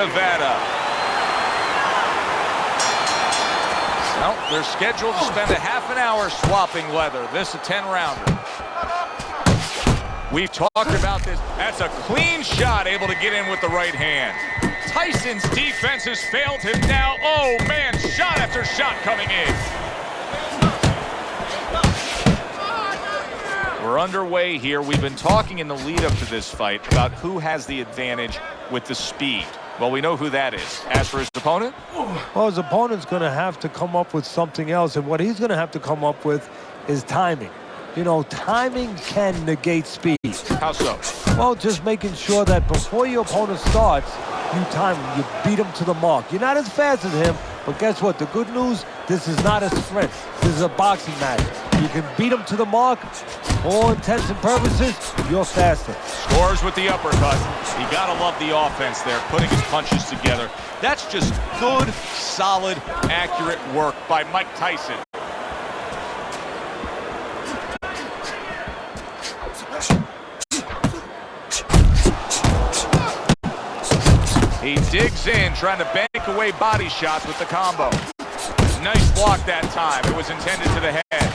Nevada. Well, they're scheduled to spend a half an hour swapping leather. This a 10-rounder. We've talked about this. That's a clean shot, able to get in with the right hand. Tyson's defense has failed him now. Oh, man, shot after shot coming in. We're underway here. We've been talking in the lead-up to this fight about who has the advantage with the speed. Well, we know who that is. As for his opponent? Well, his opponent's going to have to come up with something else, and what he's going to have to come up with is timing. You know, timing can negate speed. How so? Well, just making sure that before your opponent starts, you time him, you beat him to the mark. You're not as fast as him, but guess what? The good news, this is not a sprint. This is a boxing match. You can beat him to the mark. For all intents and purposes, you're faster. Scores with the uppercut. You gotta love the offense there, putting his punches together. That's just good, solid, accurate work by Mike Tyson. He digs in, trying to bank away body shots with the combo. Nice block that time. It was intended to the head.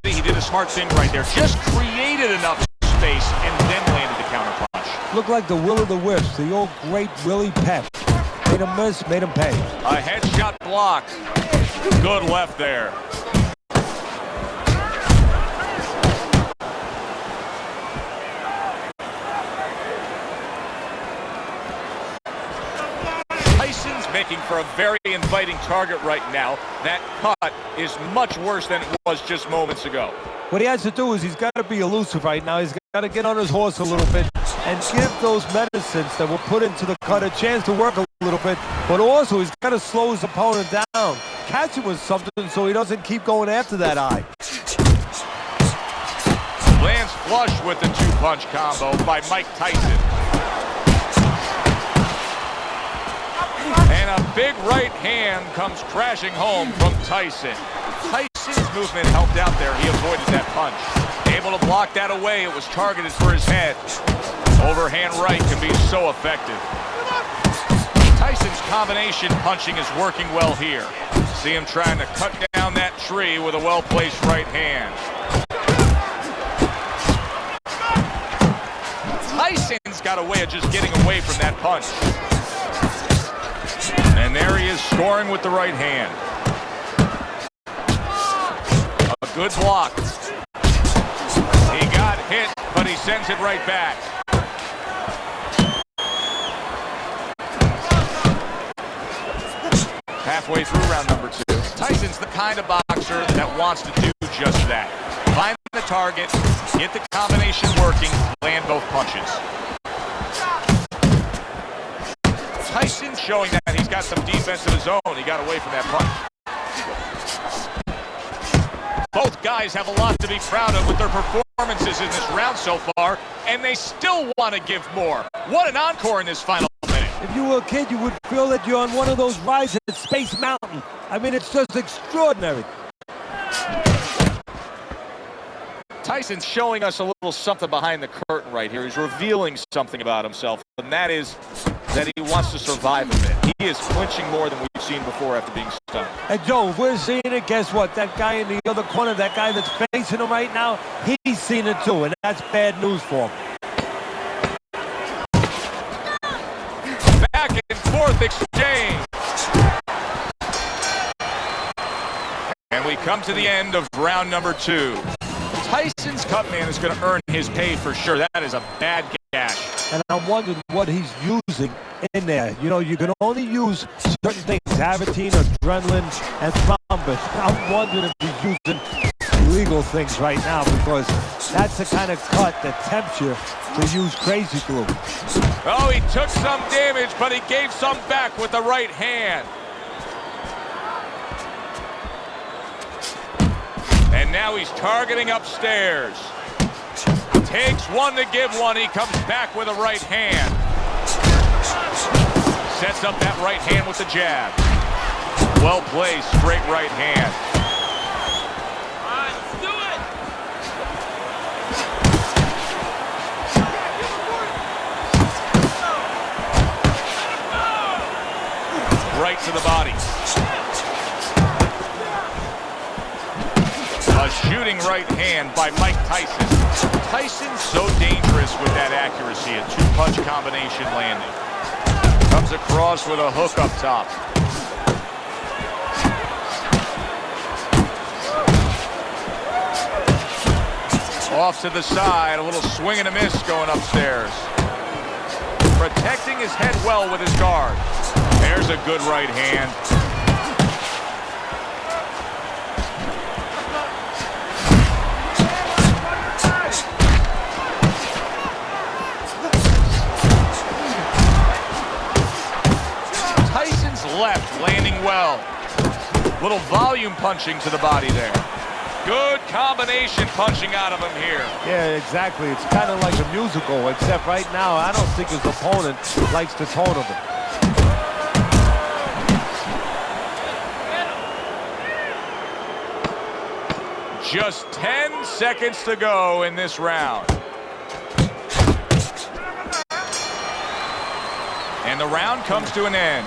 He did a smart thing right there. Just created enough space and then landed the counter punch. Looked like the Will of the Wisps, the old great Willie Pep. Made him miss, made him pay. A headshot blocked. Good left there. Tyson's making for a very inviting target right now. That cut is much worse than it was just moments ago. What he has to do is he's got to be elusive right now. He's got to get on his horse a little bit and give those medicines that were put into the cut a chance to work a little bit. But also, he's got to slow his opponent down. Catch him with something so he doesn't keep going after that eye. Lands flush with the two-punch combo by Mike Tyson. And a big right hand comes crashing home from Tyson. Tyson's movement helped out there. He avoided that punch. Able to block that away. It was targeted for his head. Overhand right can be so effective. Tyson's combination punching is working well here. See him trying to cut down that tree with a well-placed right hand. Tyson's got a way of just getting away from that punch. And there he is scoring with the right hand. A good block. He got hit, but he sends it right back. Halfway through round number 2. Tyson's the kind of boxer that wants to do just that. Find the target, get the combination working, land both punches. Tyson showing that he's got some defense of his own. He got away from that punch. Both guys have a lot to be proud of with their performances in this round so far, and they still want to give more. What an encore in this final minute. If you were a kid, you would feel that you're on one of those rides at Space Mountain. I mean, it's just extraordinary. Tyson's showing us a little something behind the curtain right here. He's revealing something about himself, and that is that he wants to survive a bit. He is clinching more than we've seen before after being stunned. And Joe, if we're seeing it, guess what? That guy in the other corner, that guy that's facing him right now, he's seen it too, and that's bad news for him. Back and forth exchange. And we come to the end of round number 2. Tyson's cut man is going to earn his pay for sure. That is a bad gash. And I'm wondering what he's using in there. You know, you can only use certain things, Avitine, adrenaline, and thrombus. I'm wondering if he's using illegal things right now, because that's the kind of cut that tempts you to use crazy glue. Oh, he took some damage, but he gave some back with the right hand. And now he's targeting upstairs. Takes one to give one. He comes back with a right hand. Sets up that right hand with the jab. Well placed, straight right hand. All right, let's do it. body. A shooting right hand by Mike Tyson. Tyson's so dangerous with that accuracy. A two-punch combination landing. Comes across with a hook up top. Off to the side, a little swing and a miss going upstairs. Protecting his head well with his guard. There's a good right hand. Tyson's left landing well. Little volume punching to the body there. Good combination punching out of him here. Yeah, exactly. It's kind of like a musical, except right now, I don't think his opponent likes the tone of it. Just 10 seconds to go in this round. And the round comes to an end.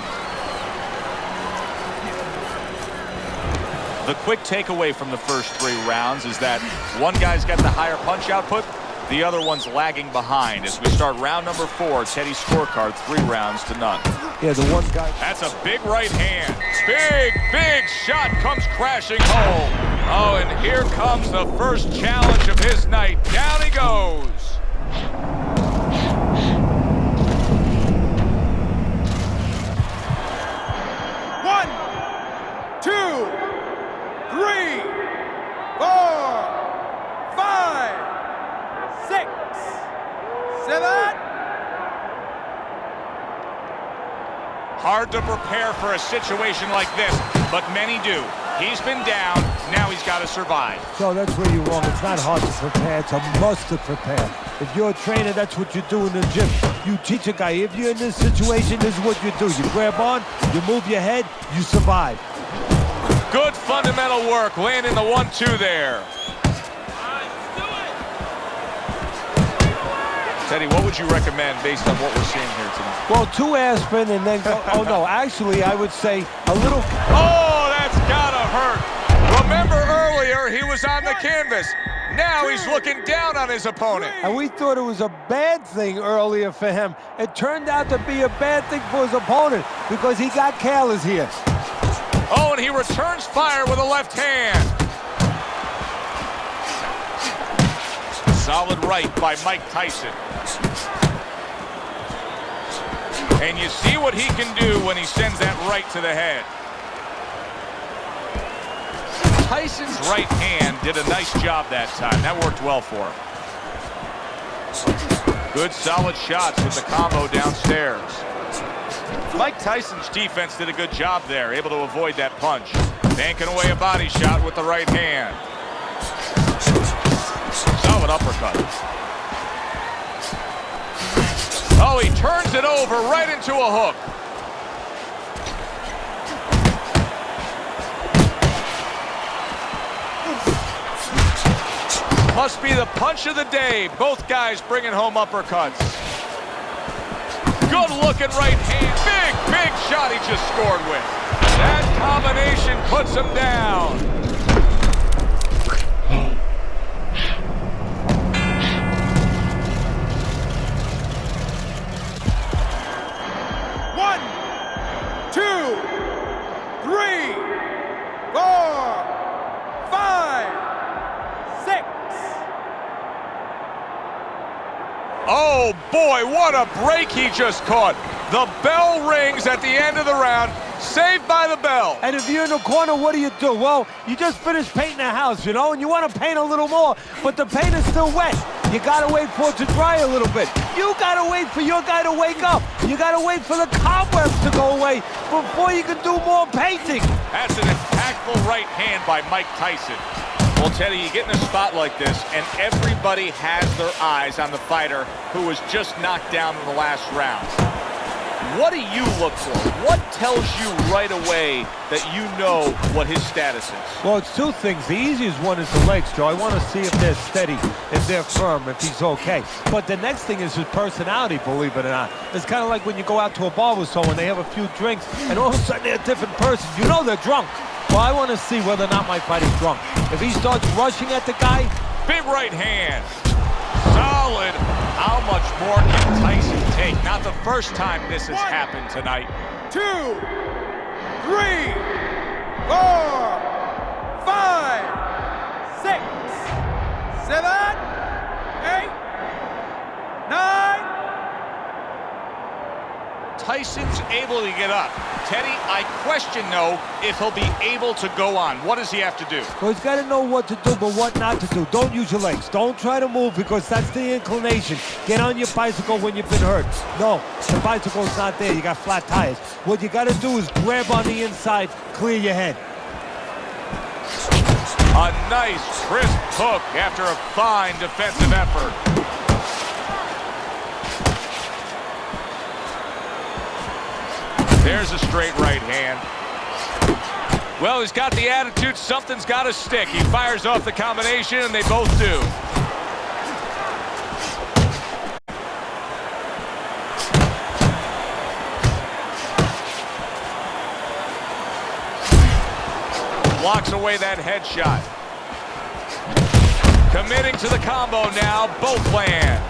The quick takeaway from the first 3 rounds is that one guy's got the higher punch output, the other one's lagging behind. As we start round number 4, Teddy's scorecard 3 rounds to none. Yeah, the one guy. That's a big right hand. Big shot comes crashing home. Oh, and here comes the first challenge of his night. Down he goes. Hard to prepare for a situation like this, but many do. He's been down, now he's got to survive. So that's where you're wrong. It's not hard to prepare, it's a must to prepare. If you're a trainer, that's what you do in the gym. You teach a guy, if you're in this situation, this is what you do. You grab on, you move your head, you survive. Good fundamental work, landing the 1-2 there. Teddy, what would you recommend based on what we're seeing here tonight? Well, 2 aspirin and then go. Oh, no. Actually, I would say a little. Oh, that's gotta hurt. Remember earlier, he was on the canvas. Now he's looking down on his opponent. And we thought it was a bad thing earlier for him. It turned out to be a bad thing for his opponent because he got careless here. Oh, and he returns fire with a left hand. Solid right by Mike Tyson. And you see what he can do when he sends that right to the head. Tyson's right hand did a nice job that time. That worked well for him. Good solid shots with the combo downstairs. Mike Tyson's defense did a good job there, able to avoid that punch. Banking away a body shot with the right hand. Solid uppercut. Oh, he turns it over right into a hook. Must be the punch of the day. Both guys bringing home uppercuts. Good looking right hand. Big shot he just scored with. That combination puts him down. Oh boy, what a break he just caught. The bell rings at the end of the round. Saved by the bell. And if you're in the corner, what do? Well, you just finished painting a house, you know, and you want to paint a little more, but the paint is still wet. You got to wait for it to dry a little bit. You got to wait for your guy to wake up. You got to wait for the cobwebs to go away before you can do more painting. That's an impactful right hand by Mike Tyson. Well, Teddy, you get in a spot like this, and everybody has their eyes on the fighter who was just knocked down in the last round. What do you look for? What tells you right away that you know what his status is? Well, it's two things. The easiest one is the legs, Joe. I want to see if they're steady, if they're firm, if he's okay. But the next thing is his personality, believe it or not. It's kind of like when you go out to a bar with someone, they have a few drinks, and all of a sudden they're a different person. You know they're drunk. Well, I want to see whether or not my fighter's drunk. If he starts rushing at the guy... Big right hand. Solid. How much more can Tyson take? Not the first time this has happened tonight. 2, 3, 4, 5, 6, 7, 8, 9. Tyson's able to get up. Teddy, I question, though, if he'll be able to go on. What does he have to do? Well, he's got to know what to do, but what not to do. Don't use your legs. Don't try to move because that's the inclination. Get on your bicycle when you've been hurt. No, the bicycle's not there. You got flat tires. What you got to do is grab on the inside, clear your head. A nice, crisp hook after a fine defensive effort. There's a straight right hand. Well, he's got the attitude. Something's got to stick. He fires off the combination, and they both do. Blocks away that headshot. Committing to the combo now. Both land.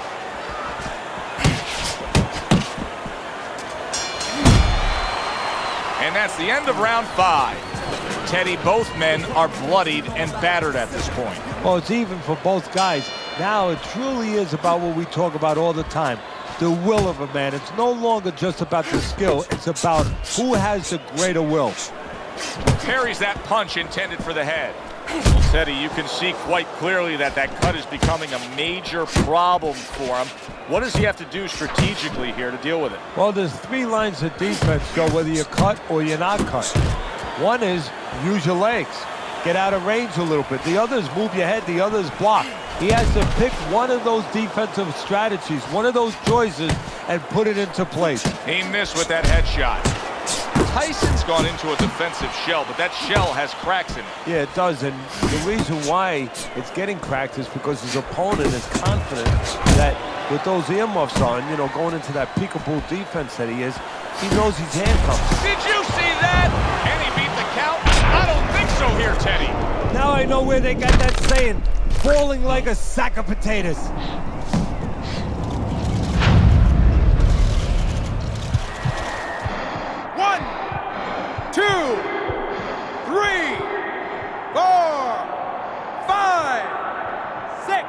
And that's the end of round 5. Teddy, both men are bloodied and battered at this point. Well, it's even for both guys. Now it truly is about what we talk about all the time. The will of a man. It's no longer just about the skill. It's about who has the greater will. Parries that punch intended for the head. Well, Teddy, you can see quite clearly that cut is becoming a major problem for him. What does he have to do strategically here to deal with it? Well, there's 3 lines of defense, Joe, whether you're cut or you're not cut. One is use your legs. Get out of range a little bit. The other is move your head. The other is block. He has to pick one of those defensive strategies, one of those choices, and put it into place. He missed with that headshot. Tyson's gone into a defensive shell, but that shell has cracks in it. Yeah, it does, and the reason why it's getting cracked is because his opponent is confident that with those earmuffs on, you know, going into that peekaboo defense that he is, he knows he's handcuffed. Did you see that? Can he beat the count? I don't think so here, Teddy. Now I know where they got that saying, falling like a sack of potatoes. One, 2, 3, 4, 5, 6.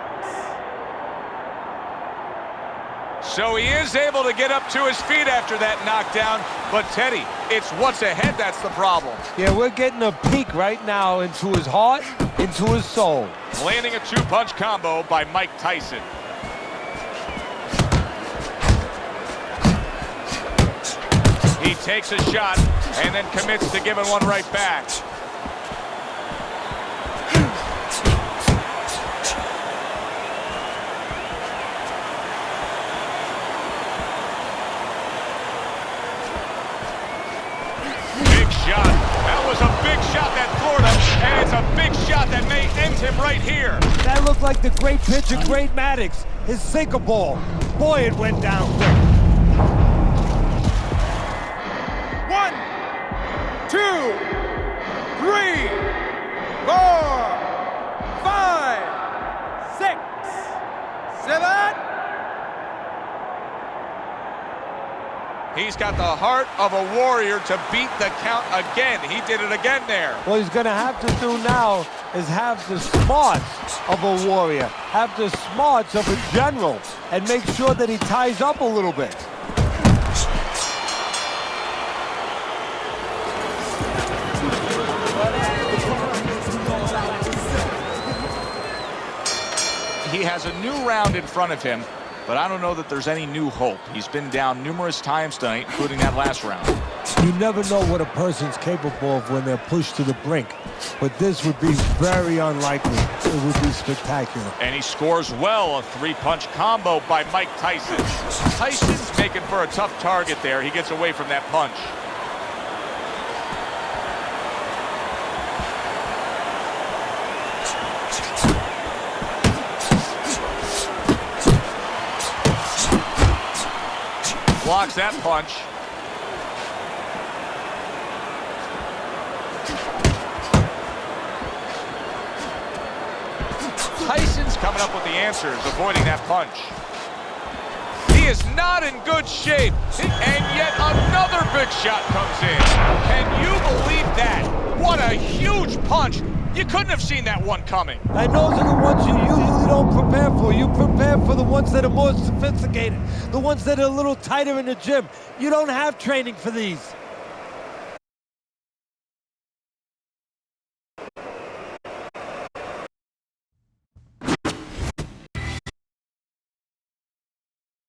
So he is able to get up to his feet after that knockdown, but Teddy, it's what's ahead that's the problem. Yeah, we're getting a peek right now into his heart, into his soul. Landing a 2-punch combo by Mike Tyson. He takes a shot and then commits to giving one right back. Big shot. That was a big shot that floored him, and it's a big shot that may end him right here. That looked like the great pitcher, Great Maddox, his sinker ball. Boy, it went down quick. 1, 2, 3, 4, 5, 6, 7. He's got the heart of a warrior to beat the count again. He did it again there. What he's going to have to do now is have the smarts of a warrior, have the smarts of a general, and make sure that he ties up a little bit. He has a new round in front of him, but I don't know that there's any new hope. He's been down numerous times tonight, including that last round. You never know what a person's capable of when they're pushed to the brink. But this would be very unlikely. It would be spectacular. And he scores well, a three-punch combo by Mike Tyson. Tyson's making for a tough target there. He gets away from that punch. Blocks that punch. Tyson's coming up with the answers, avoiding that punch. He is not in good shape, and yet another big shot comes in. Can you believe that? What a huge punch. You couldn't have seen that one coming. And those are the ones you usually don't prepare for. You prepare for the ones that are more sophisticated, the ones that are a little tighter in the gym. You don't have training for these.